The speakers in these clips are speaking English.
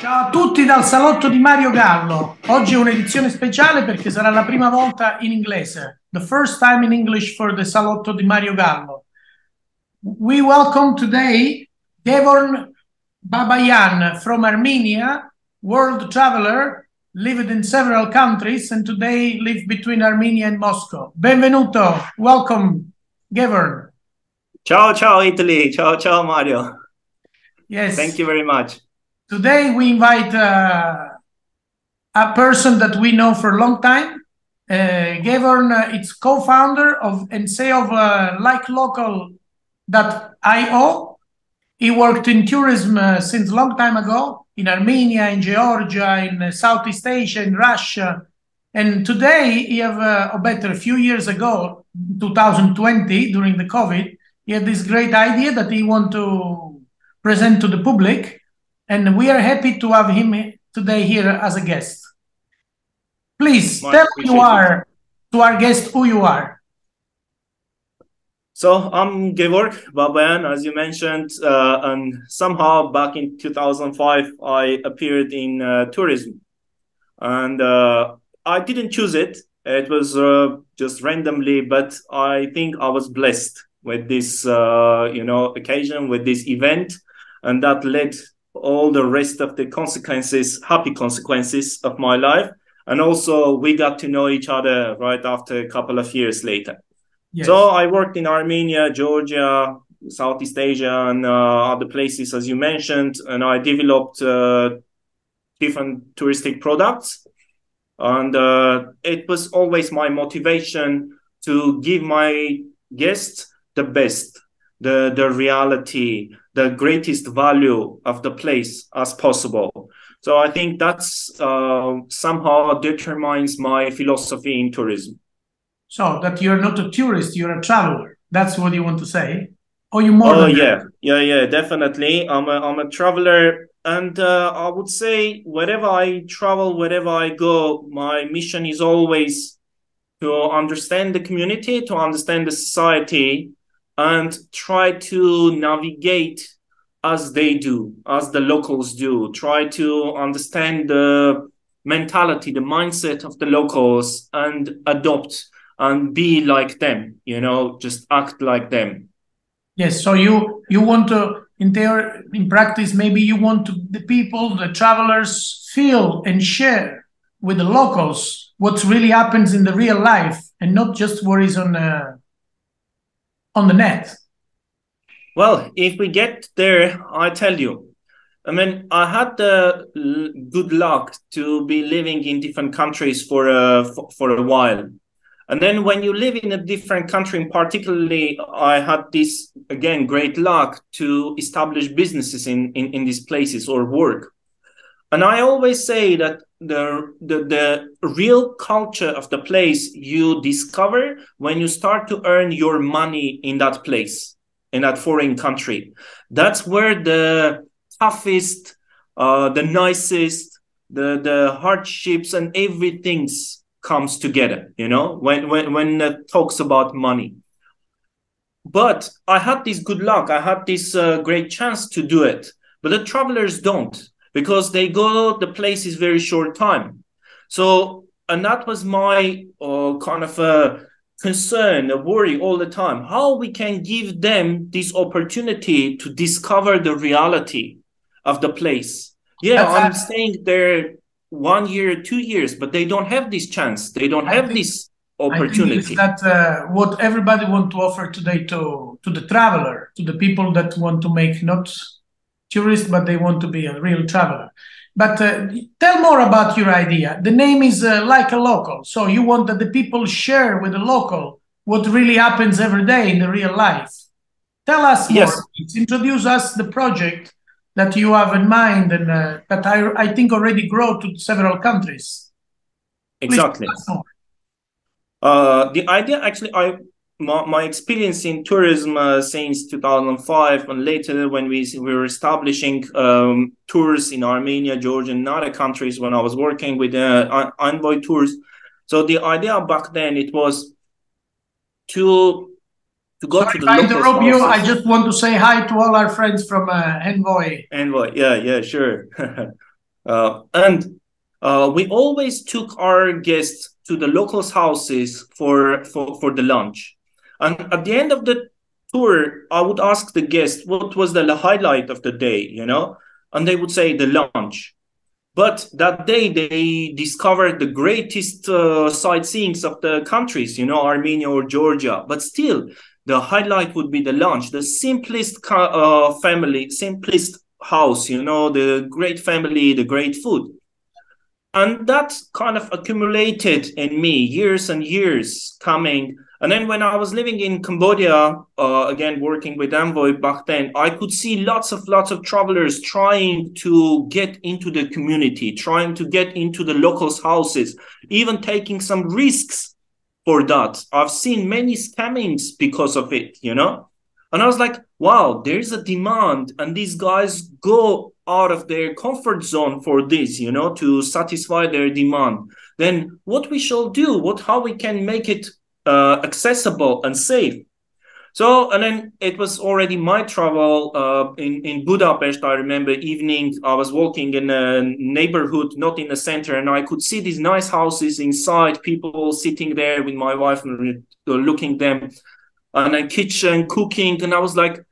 Ciao a tutti dal salotto di Mario Gallo. Oggi è un'edizione speciale perché sarà la prima volta in inglese. The first time in English for the salotto di Mario Gallo. We welcome today Gevor Babayan from Armenia, world traveler, lived in several countries and today live between Armenia and Moscow. Benvenuto. Welcome, Gevor. Ciao, ciao Italy. Ciao, ciao Mario. Yes. Thank you very much. Today we invite a person that we know for a long time. Gevor is co-founder of and CEO of LikeLocal.io. He worked in tourism since a long time ago in Armenia, in Georgia, in Southeast Asia, in Russia. And today, he have, or better, a few years ago, 2020, during the COVID, he had this great idea that he want to present to the public. And we are happy to have him today here as a guest. Please Much tell who you appreciated. are to our guest who you are. So I'm Gevor Babayan, as you mentioned, and somehow back in 2005, I appeared in tourism. And I didn't choose it. It was just randomly, but I think I was blessed with this, occasion, with this event. And that led all the rest of the consequences, happy consequences of my life. And also we got to know each other right after a couple of years later. Yes. So I worked in Armenia, Georgia, Southeast Asia, and other places, as you mentioned, and I developed different touristic products. And it was always my motivation to give my guests the best, the reality, the greatest value of the place as possible. So I think that's somehow determines my philosophy in tourism. So that you're not a tourist, you're a traveler. That's what you want to say? Or you more Oh than that? yeah, definitely. I'm a traveler, and I would say wherever I travel, wherever I go, my mission is always to understand the community, to understand the society, and try to navigate as they do, as the locals do. Try to understand the mentality, the mindset of the locals, and adopt and be like them. Just act like them. Yes. So you want to in practice, maybe you want to the people, the travelers feel and share with the locals what really happens in the real life and not just what is on the net. Well, if we get there, I tell you, I mean, I had the good luck to be living in different countries for a while. And then when you live in a different country, particularly, I had this, again, great luck to establish businesses in these places or work. And I always say that the real culture of the place you discover when you start to earn your money in that place, in that foreign country. That's where the toughest, the nicest, the hardships and everything's comes together, when it talks about money. But I had this good luck. I had this great chance to do it. But the travelers don't, because they go the place is very short time. So, and that was my kind of a concern, a worry all the time. How we can give them this opportunity to discover the reality of the place. Yeah, I'm staying there 1 year, 2 years, but they don't have this chance. They don't have this opportunity. I think it's that what everybody want to offer today to the traveler, to the people that want to make not tourists, but they want to be a real traveler. But tell more about your idea. The name is Like a Local. So you want that the people share with the local what really happens every day in the real life. Tell us more. Yes. Please. Introduce us the project that you have in mind and that I think already grow to several countries. Exactly. The idea actually, my experience in tourism since 2005 and later when we were establishing tours in Armenia, Georgia, and other countries when I was working with Envoy Tours. So the idea back then, it was to go to the local interrupt you. I just want to say hi to all our friends from Envoy. Envoy, yeah, sure. And we always took our guests to the locals' houses for the lunch. And at the end of the tour, I would ask the guest what was the highlight of the day, you know, and they would say the lunch. But that day they discovered the greatest sightseeings of the countries, you know, Armenia or Georgia. But still, the highlight would be the lunch, the simplest family, simplest house, you know, the great family, the great food. And that kind of accumulated in me years and years coming. And then when I was living in Cambodia, again working with Envoy back then, I could see lots of travelers trying to get into the community, trying to get into the locals' houses, even taking some risks for that. I've seen many scammings because of it, you know? And I was like, wow, there's a demand, and these guys go out of their comfort zone for this, you know, to satisfy their demand. Then what we shall do, how we can make it accessible and safe. So, and then it was already my travel in Budapest. I remember evening, I was walking in a neighborhood, not in the center, and I could see these nice houses inside, people sitting there with my wife and looking them, and a kitchen cooking. And I was like,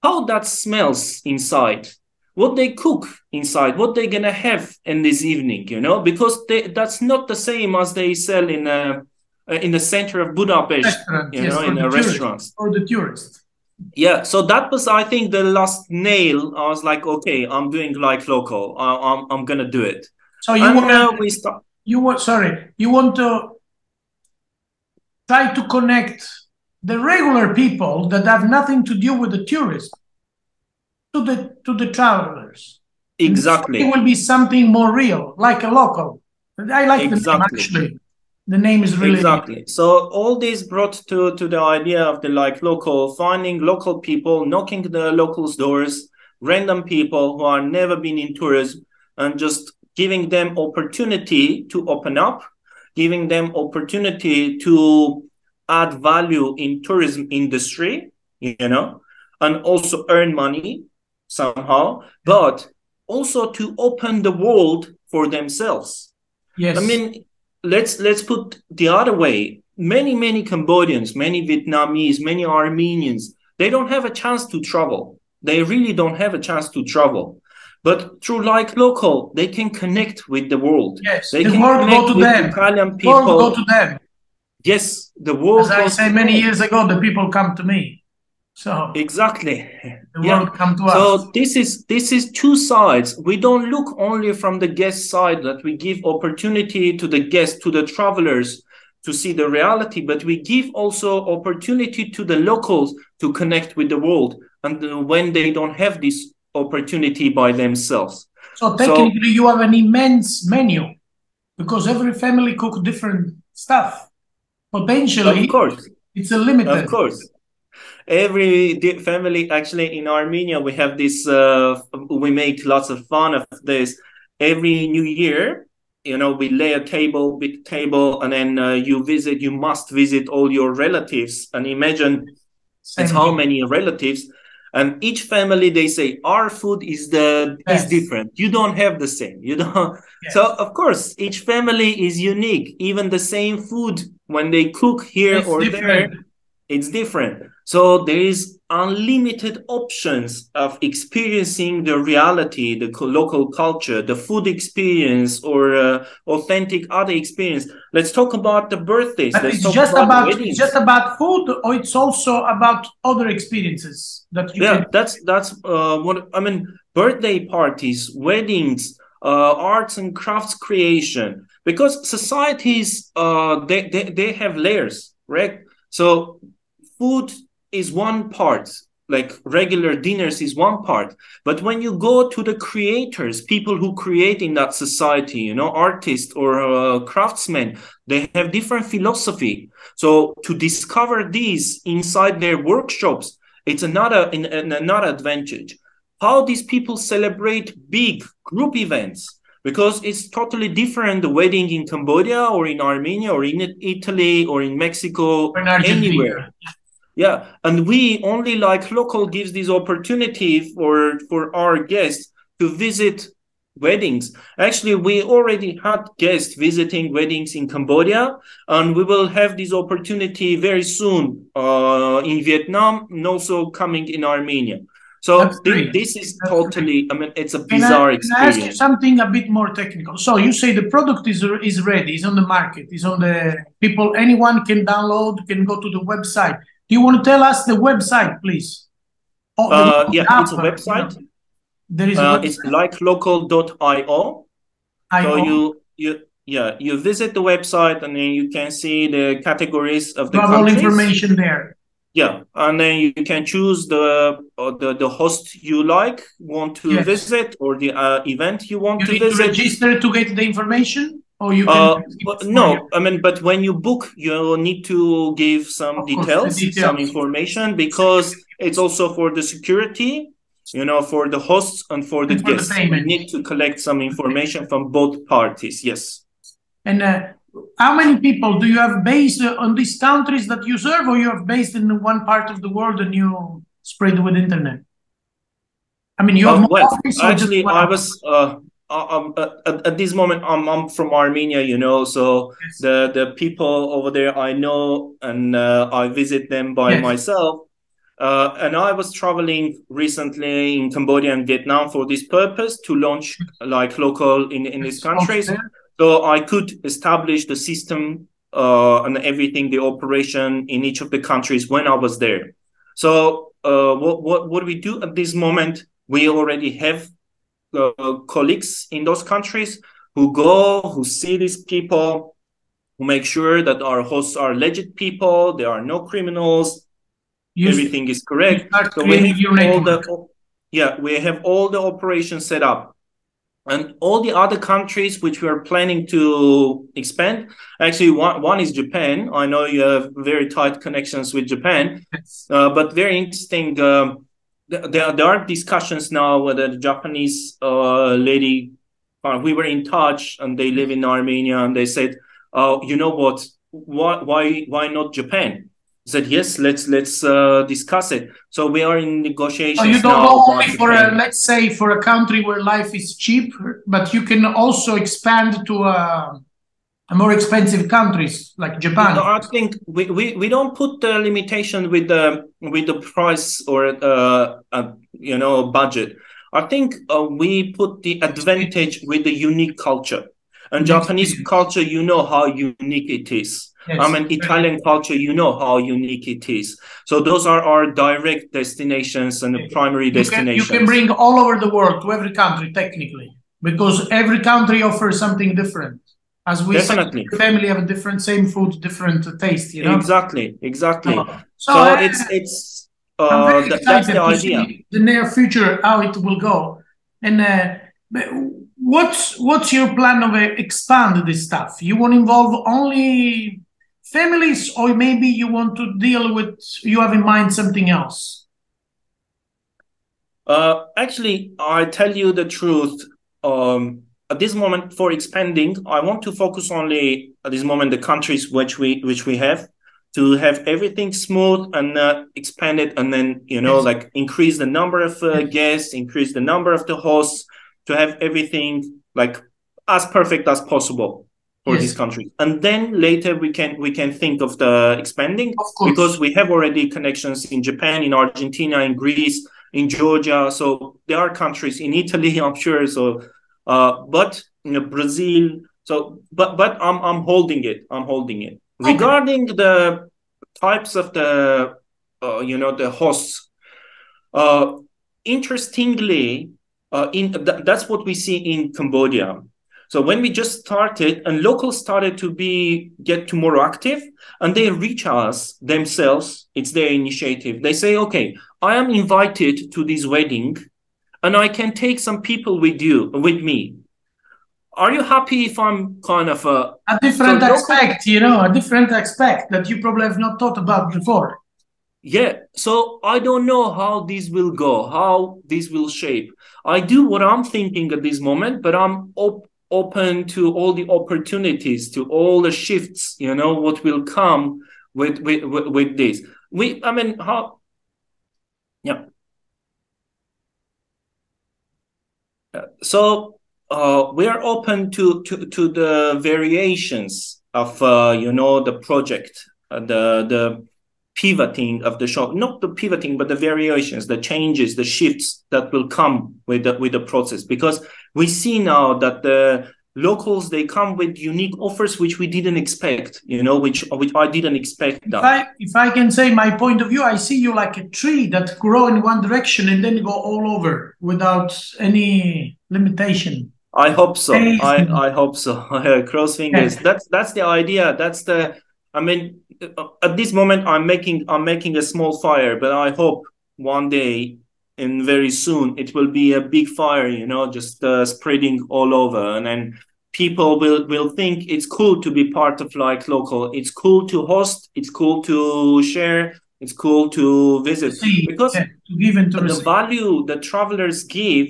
how that smells inside, what they cook inside, what they're gonna have in this evening, you know, because that's not the same as they sell in the center of Budapest, you know, in the restaurants. For the tourists. Yeah, so that was, I think, the last nail. I was like, okay, I'm doing like local. I'm gonna do it. So you want to try to connect the regular people that have nothing to do with the tourists to the travelers. Exactly. It will be something more real, like a local. I like the name, actually. The name is really exactly. So all this brought to the idea of the like local, finding local people, knocking the locals' doors, random people who are never been in tourism, and just giving them opportunity to open up, giving them opportunity to add value in tourism industry, you know, and also earn money somehow, but also to open the world for themselves. Yes. I mean, let's put the other way. Many Cambodians, many Vietnamese, many Armenians, they don't have a chance to travel. They really don't have a chance to travel. But through like local, they can connect with the world. Yes, they the can world connect go to with them. Italian people. The world go to them. Yes, the world. As I said many years ago, the people come to me. So exactly, the world come to us. So this is two sides. We don't look only from the guest side, that we give opportunity to the guests, to the travelers, to see the reality, but we give also opportunity to the locals to connect with the world, and when they don't have this opportunity by themselves. So technically, you have an immense menu, because every family cook different stuff. Potentially, of course, it's a limited. Of course. Every family, actually in Armenia, we have this, we make lots of fun of this. Every New Year, you know, we lay a table, big table, and then you must visit all your relatives, and imagine it's how many relatives. And each family, they say, our food is different. You don't have the same. You don't. Yes. So of course, each family is unique. Even the same food, when they cook here or there, it's different. So there is unlimited options of experiencing the reality, the local culture, the food experience, or authentic other experience. Let's talk about the birthdays. But Let's it's talk just about weddings. It's just about food, or it's also about other experiences that you can... that's what I mean. Birthday parties, weddings, arts and crafts creation, because societies they have layers, right? So food is one part, like regular dinners is one part. But when you go to the creators, people who create in that society, you know, artists or craftsmen, they have different philosophy. So to discover these inside their workshops, it's another advantage. How these people celebrate big group events, because it's totally different, the wedding in Cambodia or in Armenia or in Italy or in Mexico, or in anywhere. Yeah, and we only like local gives this opportunity for our guests to visit weddings. Actually, we already had guests visiting weddings in Cambodia, and we will have this opportunity very soon in Vietnam and also coming in Armenia. So this is totally, I mean, it's a bizarre experience. Can I ask you something a bit more technical? So you say the product is ready, is on the market, is on the people, anyone can download, can go to the website. Do you want to tell us the website, please? Yeah, it's a website. You know, there is a website. It's likelocal.io. So you visit the website and then you can see the categories of the countries. All information there. Yeah, and then you can choose the host you want to visit, or the event you want to visit. To register to get the information, or you can. No, I mean, but when you book, you need to give some details, some information, because it's also for the security, you know, for the hosts and for the guests. You need to collect some information from both parties. Yes. And how many people do you have based on these countries that you serve, or you have based in one part of the world and you spread with internet? I mean, you have actually, I was at this moment I'm from Armenia, you know, so the people over there I know, and I visit them by myself. And I was traveling recently in Cambodia and Vietnam for this purpose, to launch like local in these countries. So I could establish the system and everything, the operation in each of the countries when I was there. So what we do at this moment, we already have colleagues in those countries who go, who see these people, who make sure that our hosts are legit people, there are no criminals, everything is correct. So we have all the operations set up. And all the other countries which we are planning to expand, actually one is Japan. I know you have very tight connections with Japan, but very interesting. There are discussions now with the Japanese lady. We were in touch, and they live in Armenia, and they said, you know what, why not Japan? I said, yes, let's discuss it. So we are in negotiations. You don't go only for let's say for a country where life is cheap, but you can also expand to a more expensive countries like Japan. I think we don't put the limitation with the price or you know, budget. I think we put the advantage with the unique culture. And Japanese culture, you know how unique it is. I mean, Italian culture, you know how unique it is. So those are our direct destinations and the primary destinations. You can bring all over the world to every country, technically, because every country offers something different. As we said, every family have a different, same food, different taste. You know? Exactly. So it's that's the idea. The near future, how it will go, and what's your plan of expand this stuff? You want to involve only families, or maybe you want to deal with, you have in mind something else? Actually, I tell you the truth. At this moment, for expanding, I want to focus only at this moment the countries which we have, to have everything smooth and expand it, and then, you know, like increase the number of guests, increase the number of the hosts, to have everything like as perfect as possible for these countries. And then later we can think of the expanding, because we have already connections in Japan, in Argentina, in Greece, in Georgia. So there are countries in Italy, I'm sure. So but you know, Brazil. So but I'm holding it. Regarding the types of the you know, the hosts, interestingly, that's what we see in Cambodia. So when we just started, and locals started to get more active, and they reach us themselves. It's their initiative. They say, okay, I am invited to this wedding, and I can take some people with me. Are you happy if I'm kind of a different aspect, you know, a different aspect that you probably have not thought about before? Yeah, so I don't know how this will go, how this will shape. I do what I'm thinking at this moment, but I'm open to all the opportunities, to all the shifts, you know, what will come with this. So we are open to the variations of the project, the pivoting of the shop, not the pivoting, but the variations, the changes, the shifts that will come with the process. Because we see now that the locals, they come with unique offers which we didn't expect, which I didn't expect. If I can say my point of view, I see you like a tree that grow in one direction and then go all over without any limitation. I hope so. I hope so. Cross fingers. Yeah. That's the idea. I mean, at this moment, I'm making a small fire, but I hope one day and very soon it will be a big fire. Just spreading all over, and then people will think it's cool to be part of like local. It's cool to host. It's cool to share. It's cool to visit because to give and to the receive. value that travelers give,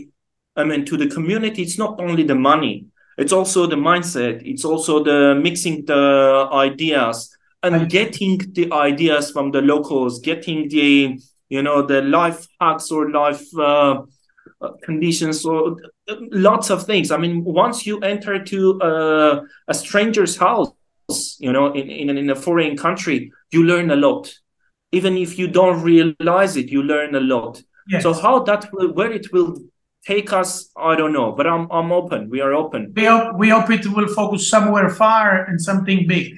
I mean, to the community, it's not only the money, it's also the mindset, it's also the mixing the ideas and getting the ideas from the locals, getting the life hacks or life conditions or lots of things. I mean, once you enter to a stranger's house, in a foreign country, you learn a lot. Even if you don't realize it, you learn a lot. Yes. So where it will take us, I don't know, but I'm open. We are open. We hope it will focus somewhere far and something big,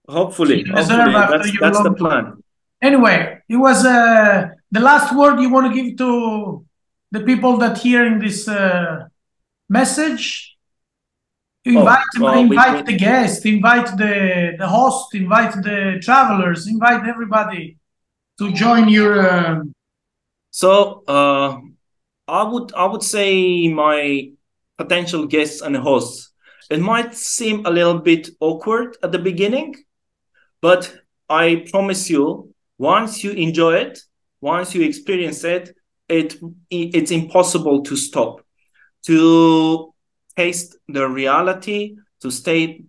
Hopefully, that's the plan. Anyway, it was the last word you want to give to the people that hearing this message. Invite the guest, invite the host, invite the travelers, invite everybody to join your. So I would say my potential guests and hosts. It might seem a little bit awkward at the beginning, but I promise you, once you enjoy it, once you experience it, it's impossible to stop. To taste the reality, to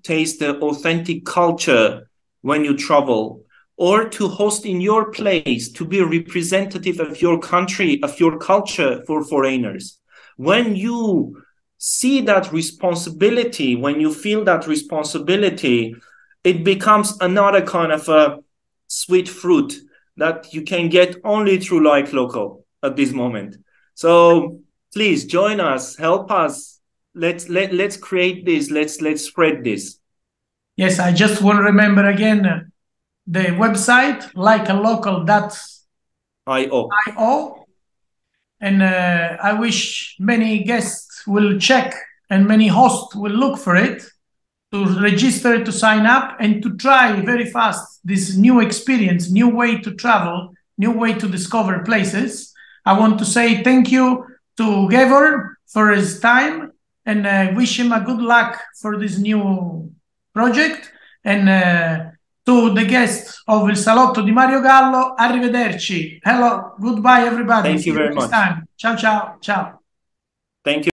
taste the authentic culture when you travel, or to host in your place, to be a representative of your country, of your culture for foreigners. When you see that responsibility, when you feel that responsibility, it becomes another kind of a sweet fruit that you can get only through like local at this moment. So please join us, help us. Let's create this. Let's spread this. Yes, I just want to remember again the website likealocal.io, and I wish many guests will check and many hosts will look for it to register, to sign up, and to try very fast this new experience, new way to travel, new way to discover places. I want to say thank you to Gevor for his time, and wish him a good luck for this new project. And to the guests of Il Salotto di Mario Gallo, arrivederci. Hello, goodbye everybody. Thank you very much. Ciao, ciao, ciao. Thank you.